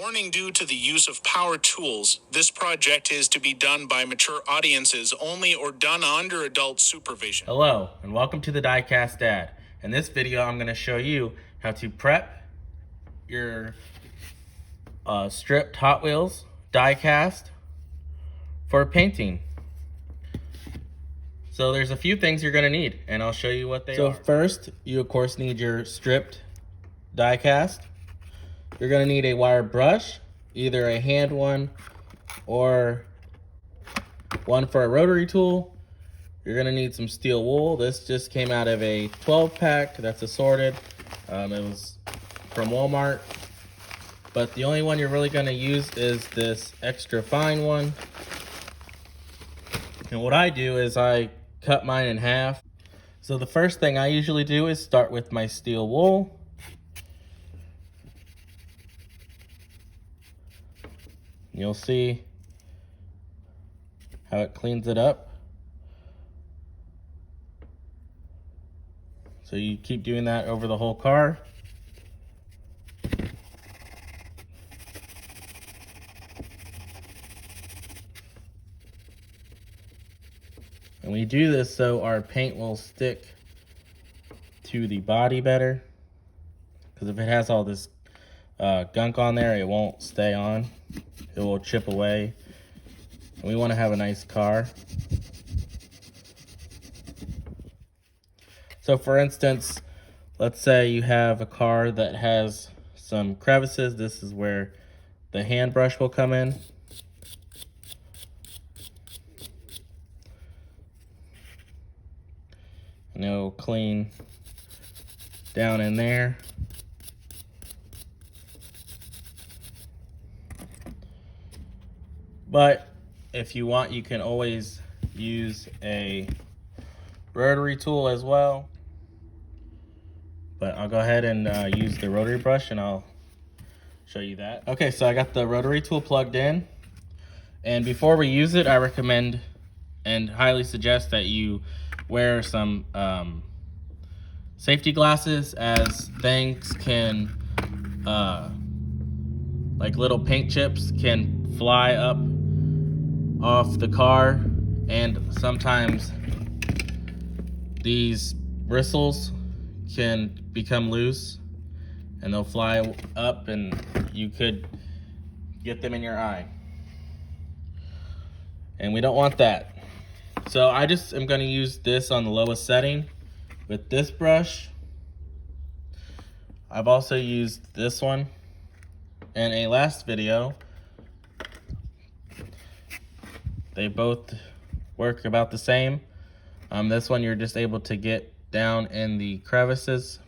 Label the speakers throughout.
Speaker 1: Warning: due to the use of power tools, this project is to be done by mature audiences only or done under adult supervision.
Speaker 2: Hello, and welcome to the Diecast Dad. In this video, I'm going to show you how to prep your stripped Hot Wheels diecast for painting. So there's a few things you're going to need, and I'll show you what they are. So first, you of course need your stripped diecast. You're going to need a wire brush, either a hand one or one for a rotary tool. You're going to need some steel wool. This just came out of a 12 pack that's assorted. It was from Walmart. But the only one you're really going to use is this extra fine one. And what I do is I cut mine in half. So the first thing I usually do is start with my steel wool. You'll see how it cleans it up. So you keep doing that over the whole car. And we do this so our paint will stick to the body better. Because if it has all this gunk on there, it won't stay on. It will chip away. And we want to have a nice car. So for instance, let's say you have a car that has some crevices. This is where the hand brush will come in. And it'll clean down in there. But if you want, you can always use a rotary tool as well. But I'll go ahead and use the rotary brush and I'll show you that. Okay, so I got the rotary tool plugged in. And before we use it, I recommend and highly suggest that you wear some safety glasses, as things can, like little paint chips can fly up off the car, and sometimes these bristles can become loose and they'll fly up and you could get them in your eye, and we don't want that. So I just am going to use this on the lowest setting with this brush. I've also used this one in a last video. They both work about the same. This one you're just able to get down in the crevices.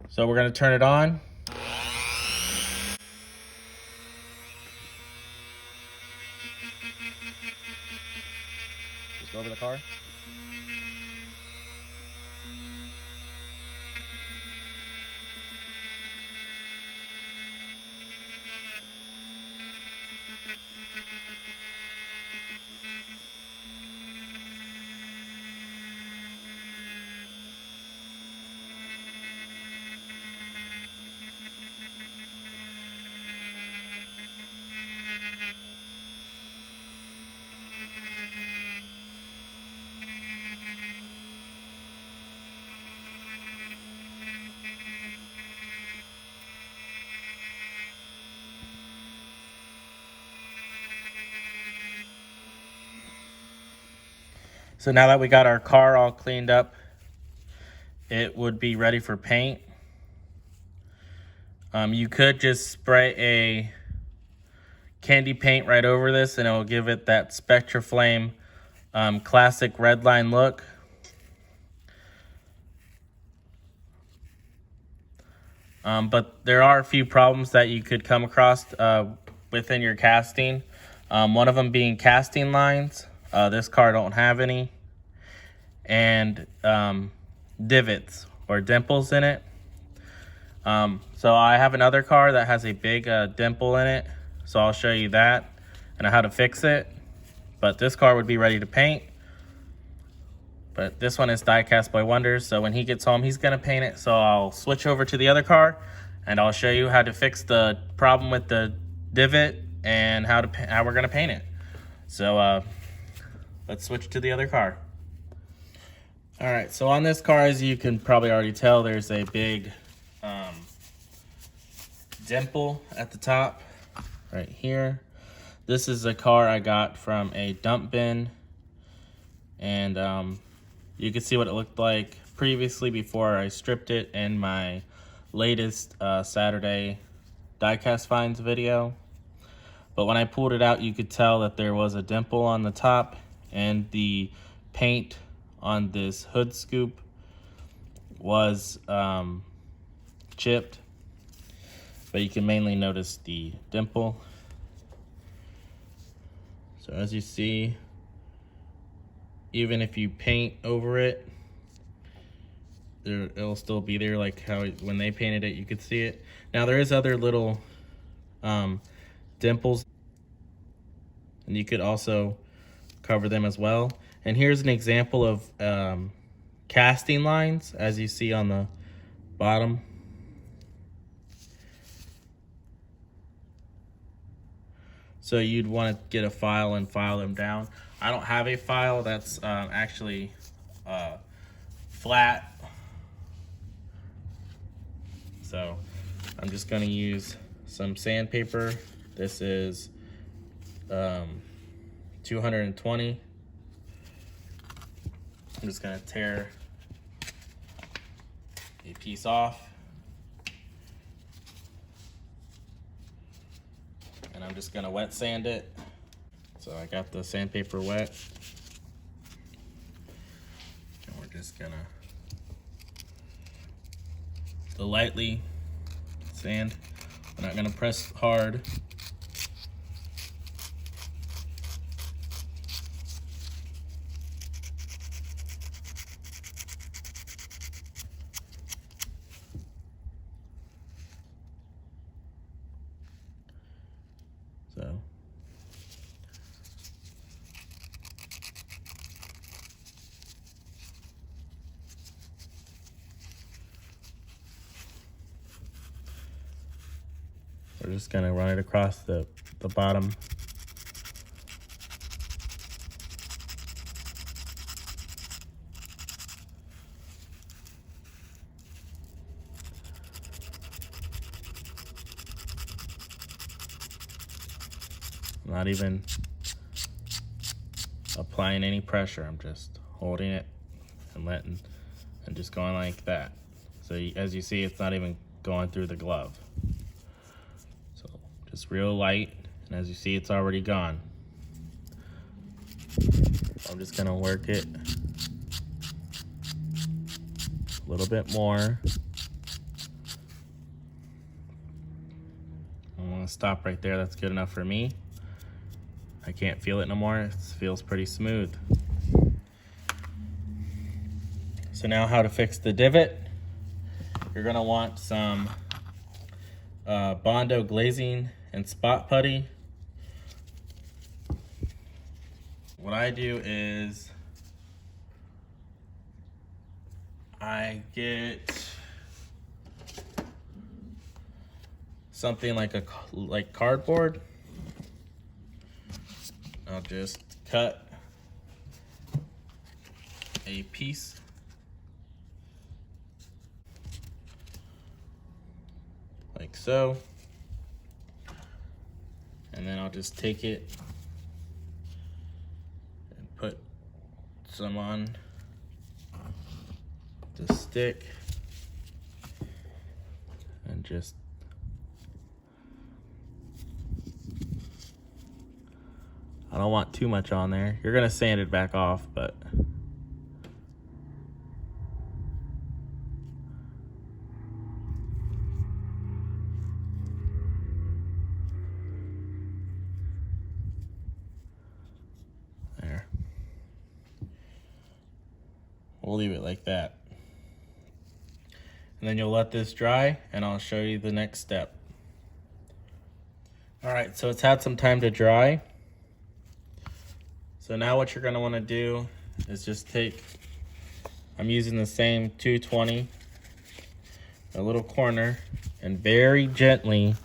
Speaker 2: So we're going to turn it on. Just go over the car. So now that we got our car all cleaned up, it would be ready for paint. You could just spray a candy paint right over this and it will give it that Spectra Flame classic red line look. But there are a few problems that you could come across within your casting. One of them being casting lines. This car don't have any. And divots or dimples in it. So I have another car that has a big dimple in it, so I'll show you that and how to fix it. But this car would be ready to paint. But this one is Diecast Boy Wonders, so when he gets home, he's gonna paint it. So I'll switch over to the other car and I'll show you how to fix the problem with the divot and how we're gonna paint it. So let's switch to the other car. All right, so on this car, as you can probably already tell, there's a big dimple at the top right here. This is a car I got from a dump bin, and you can see what it looked like previously before I stripped it in my latest Saturday Diecast finds video. But when I pulled it out, you could tell that there was a dimple on the top, and the paint on this hood scoop was chipped, but you can mainly notice the dimple. So as you see, even if you paint over it, it'll still be there, like how when they painted it, you could see it. Now there is other little dimples, and you could also cover them as well. And here's an example of casting lines, as you see on the bottom. So you'd want to get a file and file them down. I don't have a file that's actually flat. So I'm just gonna use some sandpaper. This is 220. I'm just gonna tear a piece off. And I'm just gonna wet sand it. So I got the sandpaper wet. And we're just gonna lightly sand. We're not gonna press hard. So we're just gonna run it across the bottom. I'm not even applying any pressure. I'm just holding it and just going like that. So as you see, it's not even going through the glove. So just real light, and as you see, it's already gone. I'm just gonna work it a little bit more. I'm gonna stop right there. That's good enough for me. I can't feel it no more. It feels pretty smooth. So now how to fix the divot. You're gonna want some Bondo glazing and spot putty. What I do is I get something like cardboard. I'll just cut a piece like so, and then I'll just take it and put some on the stick and just I don't want too much on there. You're gonna sand it back off, but there. We'll leave it like that. And then you'll let this dry, and I'll show you the next step. All right, so it's had some time to dry. So now what you're gonna wanna do is just take, I'm using the same 220, a little corner, and very gently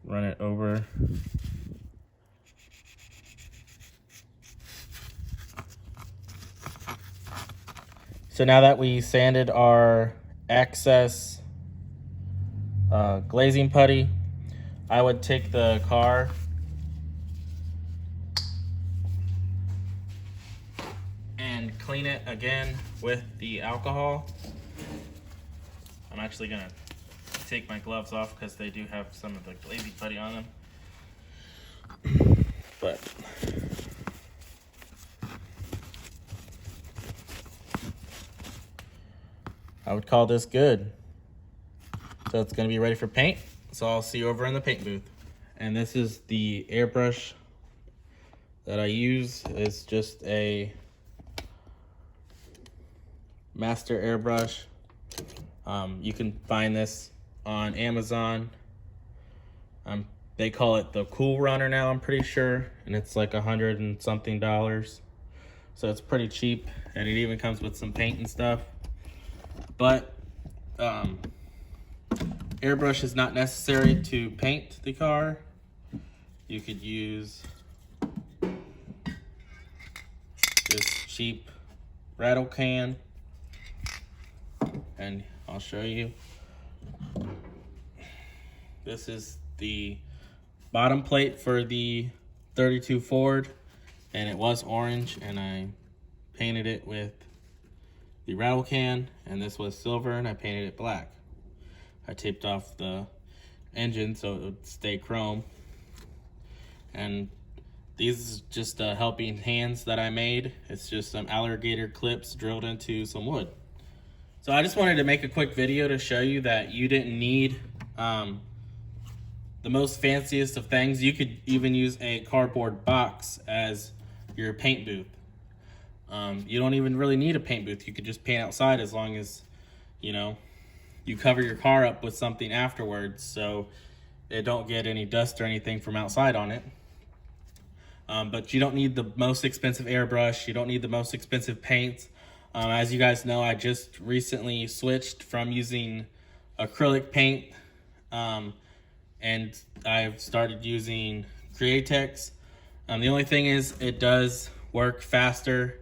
Speaker 2: run it over. So now that we sanded our excess glazing putty, I would take the car and clean it again with the alcohol. I'm actually gonna take my gloves off because they do have some of the glazing putty on them. But I would call this good. So it's gonna be ready for paint. So I'll see you over in the paint booth. And this is the airbrush that I use. It's just a master airbrush. You can find this on Amazon. They call it the Cool Runner now, I'm pretty sure, and it's like $100 and something. So it's pretty cheap, and it even comes with some paint and stuff. But airbrush is not necessary to paint the car. You could use this cheap Rattle Can, and I'll show you. This is the bottom plate for the 32 Ford, and it was orange, and I painted it with the Rattle Can, and this was silver, and I painted it black. I taped off the engine so it would stay chrome. And these is just helping hands that I made. It's just some alligator clips drilled into some wood. So I just wanted to make a quick video to show you that you didn't need the most fanciest of things. You could even use a cardboard box as your paint booth. You don't even really need a paint booth. You could just paint outside as long as, you know, you cover your car up with something afterwards so it don't get any dust or anything from outside on it. But you don't need the most expensive airbrush. You don't need the most expensive paints. As you guys know, I just recently switched from using acrylic paint and I've started using Createx. The only thing is it does work faster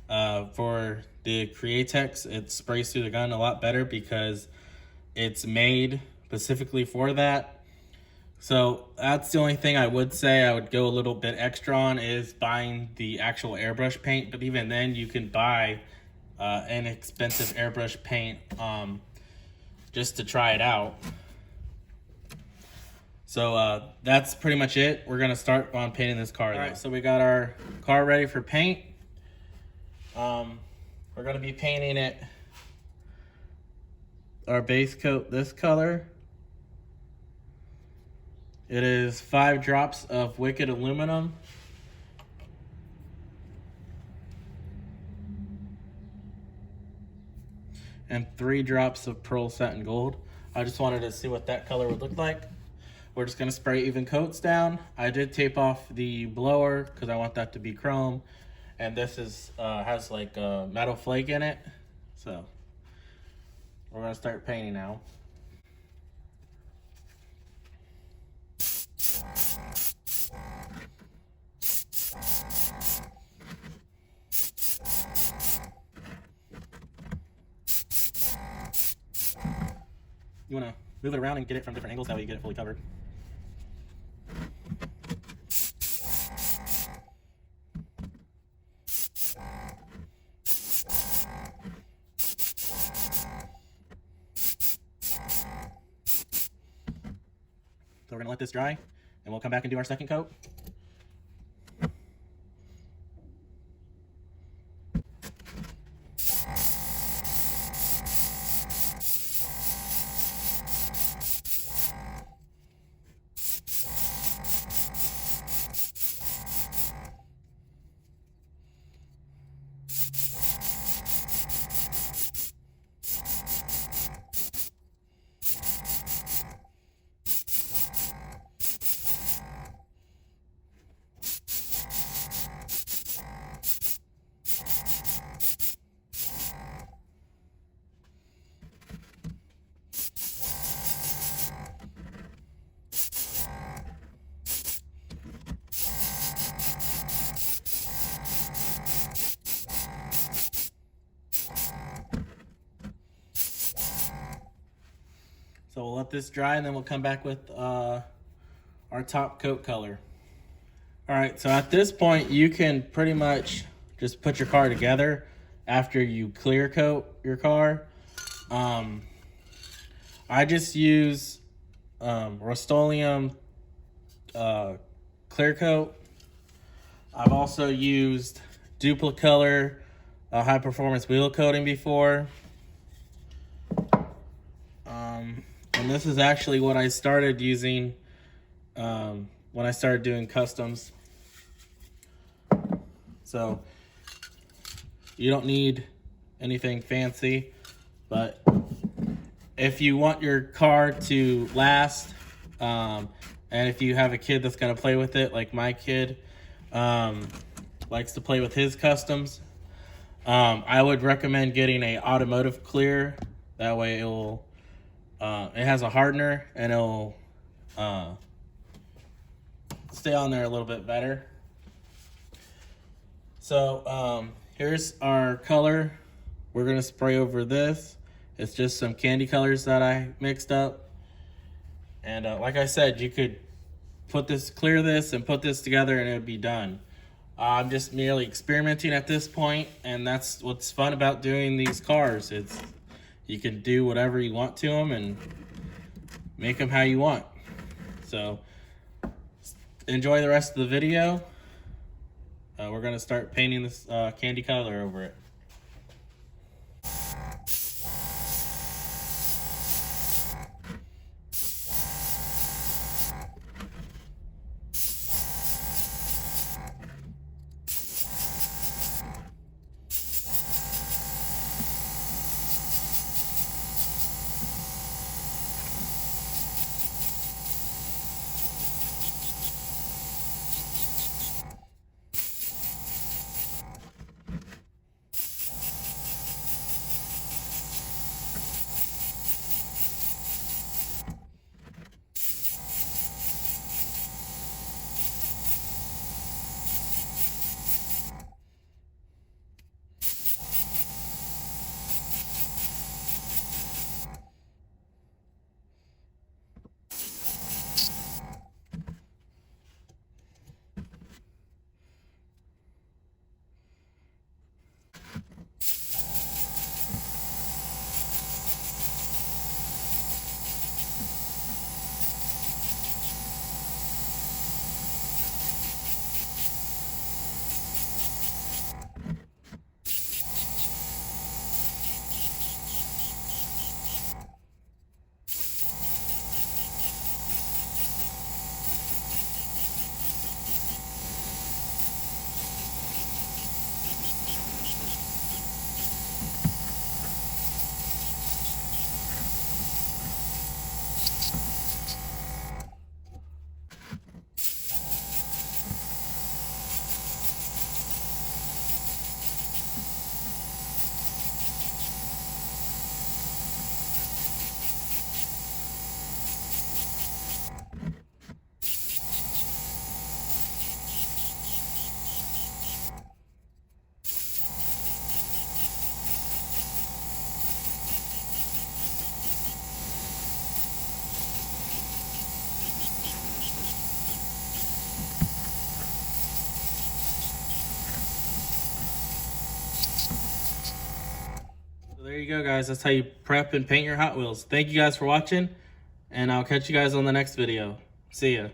Speaker 2: for the Createx. It sprays through the gun a lot better because it's made specifically for that. So that's the only thing I would say I would go a little bit extra on is buying the actual airbrush paint. But even then, you can buy inexpensive airbrush paint just to try it out. So that's pretty much it. We're gonna start on painting this car. All right, so we got our car ready for paint. We're gonna be painting it, our base coat, this color. It is 5 drops of Wicked Aluminum. And 3 drops of Pearl Satin Gold. I just wanted to see what that color would look like. We're just gonna spray even coats down. I did tape off the blower because I want that to be chrome. And this is has like a metal flake in it. So we're gonna start painting now. You want to move it around and get it from different angles, that way you get it fully covered. So we're going to let this dry, and we'll come back and do our second coat. So we'll let this dry and then we'll come back with our top coat color. All right, so at this point you can pretty much just put your car together after you clear coat your car. I just use Rust-Oleum clear coat. I've also used Duplicolor high performance wheel coating before. And this is actually what I started using when I started doing customs. So you don't need anything fancy, but if you want your car to last, and if you have a kid that's gonna play with it, like my kid likes to play with his customs, I would recommend getting a automotive clear. That way it has a hardener and it'll stay on there a little bit better. So here's our color. We're gonna spray over this. It's just some candy colors that I mixed up. And like I said, you could clear this and put this together and it would be done. I'm just merely experimenting at this point, and that's what's fun about doing these cars. You can do whatever you want to them and make them how you want. So enjoy the rest of the video. We're gonna start painting this candy color over it. There you go, guys. That's how you prep and paint your Hot Wheels. Thank you guys for watching, and I'll catch you guys on the next video. See ya.